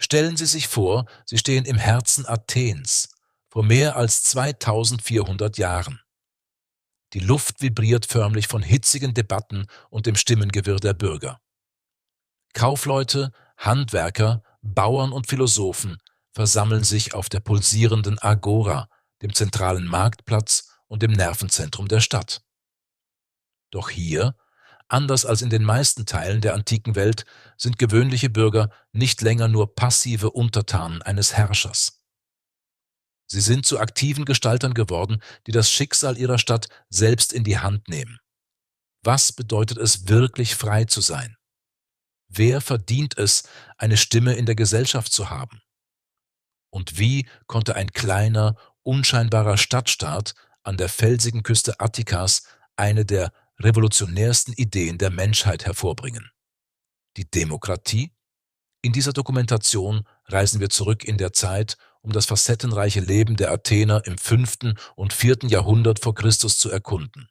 Stellen Sie sich vor, Sie stehen im Herzen Athens, vor mehr als 2400 Jahren. Die Luft vibriert förmlich von hitzigen Debatten und dem Stimmengewirr der Bürger. Kaufleute, Handwerker, Bauern und Philosophen versammeln sich auf der pulsierenden Agora, dem zentralen Marktplatz und dem Nervenzentrum der Stadt. Doch hier, anders als in den meisten Teilen der antiken Welt, sind gewöhnliche Bürger nicht länger nur passive Untertanen eines Herrschers. Sie sind zu aktiven Gestaltern geworden, die das Schicksal ihrer Stadt selbst in die Hand nehmen. Was bedeutet es, wirklich frei zu sein? Wer verdient es, eine Stimme in der Gesellschaft zu haben? Und wie konnte ein kleiner, unscheinbarer Stadtstaat an der felsigen Küste Attikas eine der revolutionärsten Ideen der Menschheit hervorbringen? Die Demokratie? In dieser Dokumentation reisen wir zurück in der Zeit, um das facettenreiche Leben der Athener im 5. und 4. Jahrhundert vor Christus zu erkunden.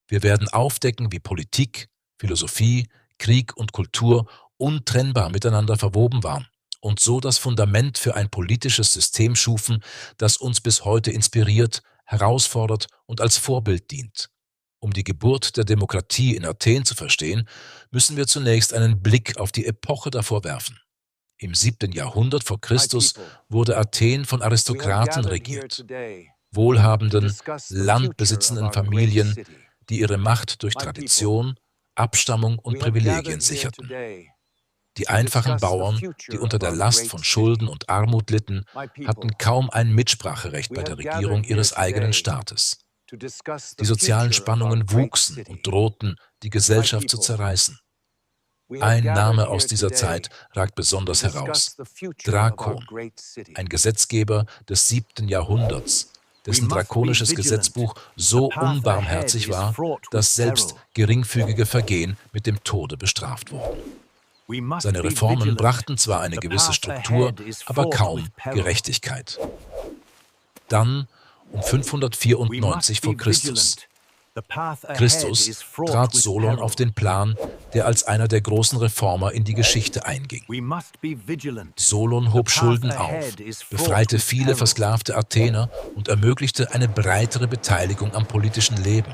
Wir werden aufdecken, wie Politik, Philosophie, Krieg und Kultur untrennbar miteinander verwoben waren und so das Fundament für ein politisches System schufen, das uns bis heute inspiriert, herausfordert und als Vorbild dient. Um die Geburt der Demokratie in Athen zu verstehen, müssen wir zunächst einen Blick auf die Epoche davor werfen. Im 7. Jahrhundert vor Christus wurde Athen von Aristokraten regiert, wohlhabenden, landbesitzenden Familien, die ihre Macht durch Tradition, Abstammung und Privilegien sicherten. Die einfachen Bauern, die unter der Last von Schulden und Armut litten, hatten kaum ein Mitspracherecht bei der Regierung ihres eigenen Staates. Die sozialen Spannungen wuchsen und drohten, die Gesellschaft zu zerreißen. Ein Name aus dieser Zeit ragt besonders heraus: Drakon, ein Gesetzgeber des 7. Jahrhunderts, dessen drakonisches Gesetzbuch so unbarmherzig war, dass selbst geringfügige Vergehen mit dem Tode bestraft wurden. Seine Reformen brachten zwar eine gewisse Struktur, aber kaum Gerechtigkeit. Dann um 594 vor Christus. Christus trat Solon auf den Plan, der als einer der großen Reformer in die Geschichte einging. Solon hob Schulden auf, befreite viele versklavte Athener und ermöglichte eine breitere Beteiligung am politischen Leben.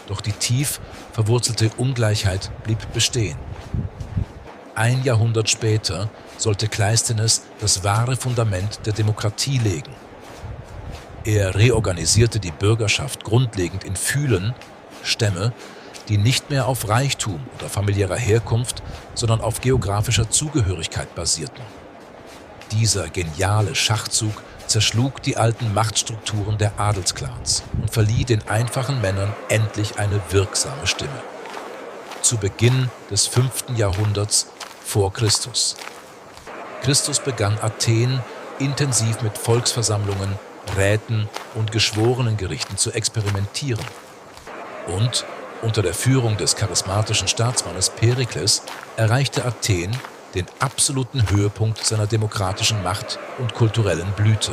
Doch die tief verwurzelte Ungleichheit blieb bestehen. Ein Jahrhundert später sollte Kleisthenes das wahre Fundament der Demokratie legen. Er reorganisierte die Bürgerschaft grundlegend in Phylen, Stämme, die nicht mehr auf Reichtum oder familiärer Herkunft, sondern auf geografischer Zugehörigkeit basierten. Dieser geniale Schachzug zerschlug die alten Machtstrukturen der Adelsclans und verlieh den einfachen Männern endlich eine wirksame Stimme. Zu Beginn des 5. Jahrhunderts vor Christus. Christus begann Athen intensiv mit Volksversammlungen, Räten und Geschworenengerichten zu experimentieren. Und unter der Führung des charismatischen Staatsmannes Perikles erreichte Athen den absoluten Höhepunkt seiner demokratischen Macht und kulturellen Blüte.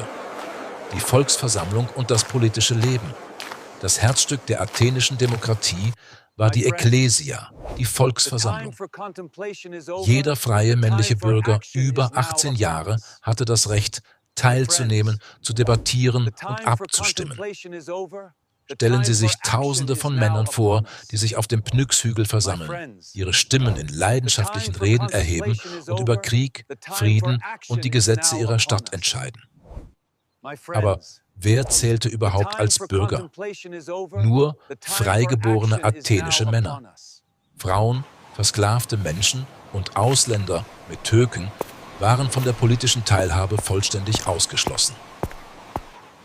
Die Volksversammlung und das politische Leben. Das Herzstück der athenischen Demokratie war die Ekklesia, die Volksversammlung. Jeder freie männliche Bürger über 18 Jahre hatte das Recht, teilzunehmen, zu debattieren und abzustimmen. Stellen Sie sich Tausende von Männern vor, die sich auf dem Pnyx-Hügel versammeln, ihre Stimmen in leidenschaftlichen Reden erheben und über Krieg, Frieden und die Gesetze ihrer Stadt entscheiden. Aber wer zählte überhaupt als Bürger? Nur freigeborene athenische Männer. Frauen, versklavte Menschen und Ausländer mit Töken waren von der politischen Teilhabe vollständig ausgeschlossen.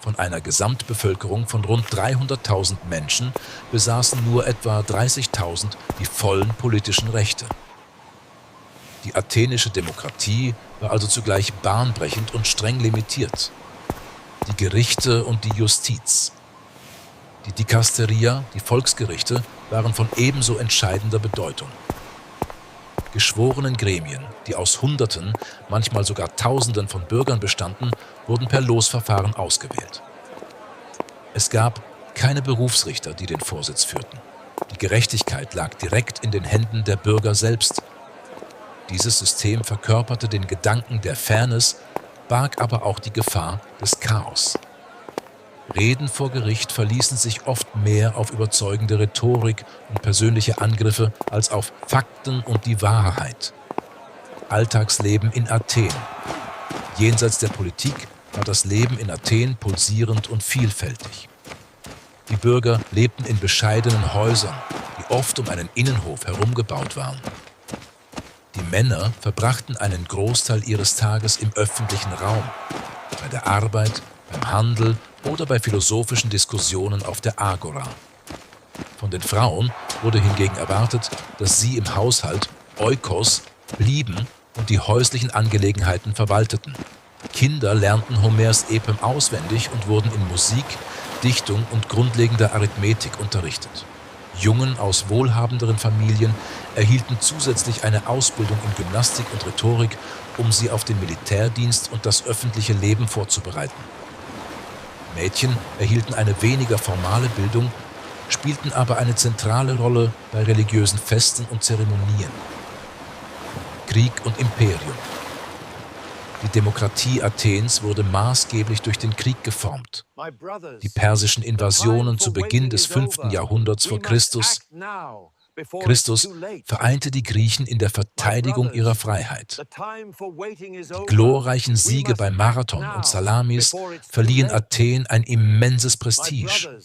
Von einer Gesamtbevölkerung von rund 300.000 Menschen besaßen nur etwa 30.000 die vollen politischen Rechte. Die athenische Demokratie war also zugleich bahnbrechend und streng limitiert. Die Gerichte und die Justiz. Die Dikasteria, die Volksgerichte, waren von ebenso entscheidender Bedeutung. Geschworenen Gremien, die aus Hunderten, manchmal sogar Tausenden von Bürgern bestanden, wurden per Losverfahren ausgewählt. Es gab keine Berufsrichter, die den Vorsitz führten. Die Gerechtigkeit lag direkt in den Händen der Bürger selbst. Dieses System verkörperte den Gedanken der Fairness, barg aber auch die Gefahr des Chaos. Reden vor Gericht verließen sich oft mehr auf überzeugende Rhetorik und persönliche Angriffe als auf Fakten und die Wahrheit. Alltagsleben in Athen. Jenseits der Politik war das Leben in Athen pulsierend und vielfältig. Die Bürger lebten in bescheidenen Häusern, die oft um einen Innenhof herum gebaut waren. Die Männer verbrachten einen Großteil ihres Tages im öffentlichen Raum, bei der Arbeit, beim Handel oder bei philosophischen Diskussionen auf der Agora. Von den Frauen wurde hingegen erwartet, dass sie im Haushalt Oikos blieben und die häuslichen Angelegenheiten verwalteten. Kinder lernten Homers Epos auswendig und wurden in Musik, Dichtung und grundlegender Arithmetik unterrichtet. Jungen aus wohlhabenderen Familien erhielten zusätzlich eine Ausbildung in Gymnastik und Rhetorik, um sie auf den Militärdienst und das öffentliche Leben vorzubereiten. Mädchen erhielten eine weniger formale Bildung, spielten aber eine zentrale Rolle bei religiösen Festen und Zeremonien. Krieg und Imperium. Die Demokratie Athens wurde maßgeblich durch den Krieg geformt. Die persischen Invasionen zu Beginn des 5. Jahrhunderts vor Christus vereinte die Griechen in der Verteidigung ihrer Freiheit. Die glorreichen Siege bei Marathon und Salamis verliehen Athen ein immenses Prestige.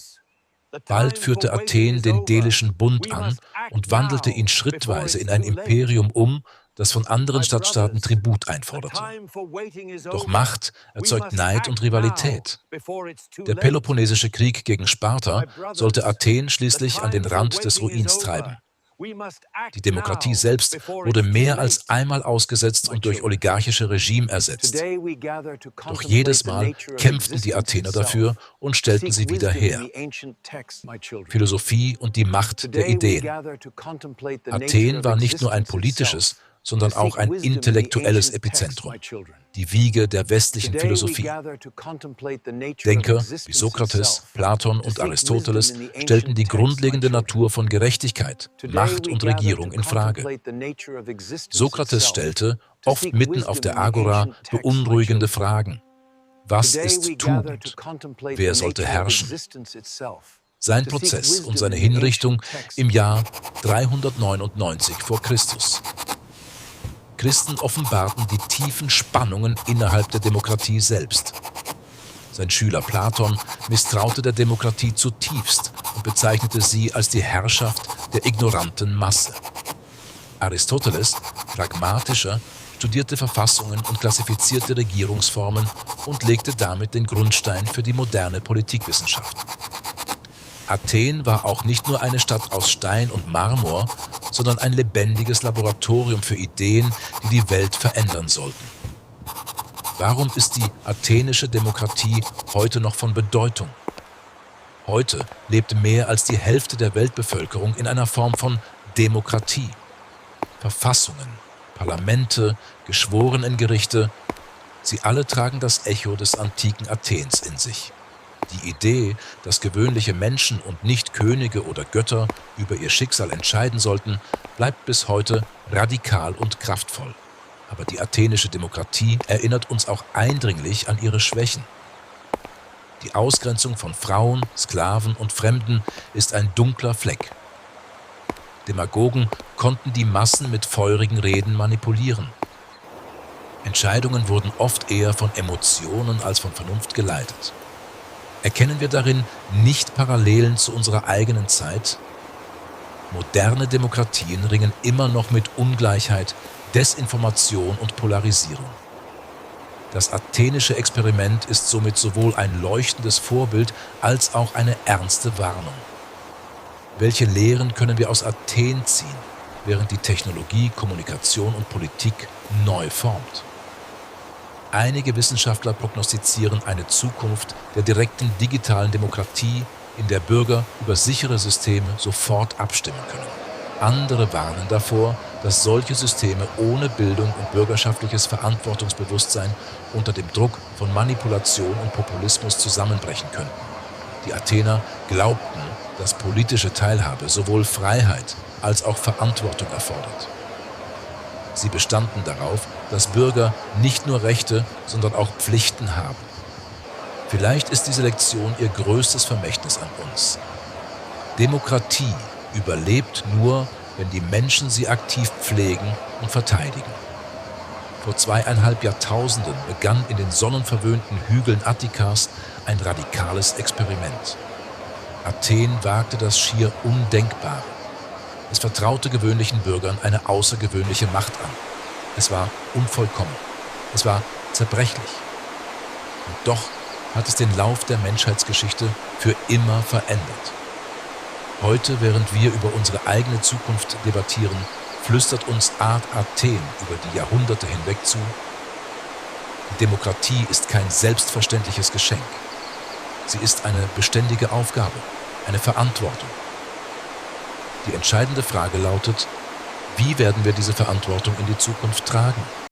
Bald führte Athen den Delischen Bund an und wandelte ihn schrittweise in ein Imperium um, das von anderen Stadtstaaten Tribut einforderte. Doch Macht erzeugt Neid und Rivalität. Der Peloponnesische Krieg gegen Sparta sollte Athen schließlich an den Rand des Ruins treiben. Die Demokratie selbst wurde mehr als einmal ausgesetzt und durch oligarchische Regime ersetzt. Doch jedes Mal kämpften die Athener dafür und stellten sie wieder her. Philosophie und die Macht der Ideen. Athen war nicht nur ein politisches, sondern auch ein intellektuelles Epizentrum, die Wiege der westlichen Philosophie. Denker wie Sokrates, Platon und Aristoteles stellten die grundlegende Natur von Gerechtigkeit, Macht und Regierung in Frage. Sokrates stellte, oft mitten auf der Agora, beunruhigende Fragen. Was ist Tugend? Wer sollte herrschen? Sein Prozess und seine Hinrichtung im Jahr 399 vor Christus. Christen offenbarten die tiefen Spannungen innerhalb der Demokratie selbst. Sein Schüler Platon misstraute der Demokratie zutiefst und bezeichnete sie als die Herrschaft der ignoranten Masse. Aristoteles, pragmatischer, studierte Verfassungen und klassifizierte Regierungsformen und legte damit den Grundstein für die moderne Politikwissenschaft. Athen war auch nicht nur eine Stadt aus Stein und Marmor, sondern ein lebendiges Laboratorium für Ideen, die die Welt verändern sollten. Warum ist die athenische Demokratie heute noch von Bedeutung? Heute lebt mehr als die Hälfte der Weltbevölkerung in einer Form von Demokratie. Verfassungen, Parlamente, Geschworenengerichte, sie alle tragen das Echo des antiken Athens in sich. Die Idee, dass gewöhnliche Menschen und nicht Könige oder Götter über ihr Schicksal entscheiden sollten, bleibt bis heute radikal und kraftvoll. Aber die athenische Demokratie erinnert uns auch eindringlich an ihre Schwächen. Die Ausgrenzung von Frauen, Sklaven und Fremden ist ein dunkler Fleck. Demagogen konnten die Massen mit feurigen Reden manipulieren. Entscheidungen wurden oft eher von Emotionen als von Vernunft geleitet. Erkennen wir darin nicht Parallelen zu unserer eigenen Zeit? Moderne Demokratien ringen immer noch mit Ungleichheit, Desinformation und Polarisierung. Das athenische Experiment ist somit sowohl ein leuchtendes Vorbild als auch eine ernste Warnung. Welche Lehren können wir aus Athen ziehen, während die Technologie, Kommunikation und Politik neu formt? Einige Wissenschaftler prognostizieren eine Zukunft der direkten digitalen Demokratie, in der Bürger über sichere Systeme sofort abstimmen können. Andere warnen davor, dass solche Systeme ohne Bildung und bürgerschaftliches Verantwortungsbewusstsein unter dem Druck von Manipulation und Populismus zusammenbrechen könnten. Die Athener glaubten, dass politische Teilhabe sowohl Freiheit als auch Verantwortung erfordert. Sie bestanden darauf, dass Bürger nicht nur Rechte, sondern auch Pflichten haben. Vielleicht ist diese Lektion ihr größtes Vermächtnis an uns. Demokratie überlebt nur, wenn die Menschen sie aktiv pflegen und verteidigen. Vor 2,5 Jahrtausenden begann in den sonnenverwöhnten Hügeln Attikas ein radikales Experiment. Athen wagte das schier Undenkbare. Es vertraute gewöhnlichen Bürgern eine außergewöhnliche Macht an. Es war unvollkommen. Es war zerbrechlich. Und doch hat es den Lauf der Menschheitsgeschichte für immer verändert. Heute, während wir über unsere eigene Zukunft debattieren, flüstert uns Art Athen über die Jahrhunderte hinweg zu: Die Demokratie ist kein selbstverständliches Geschenk. Sie ist eine beständige Aufgabe, eine Verantwortung. Die entscheidende Frage lautet: Wie werden wir diese Verantwortung in die Zukunft tragen?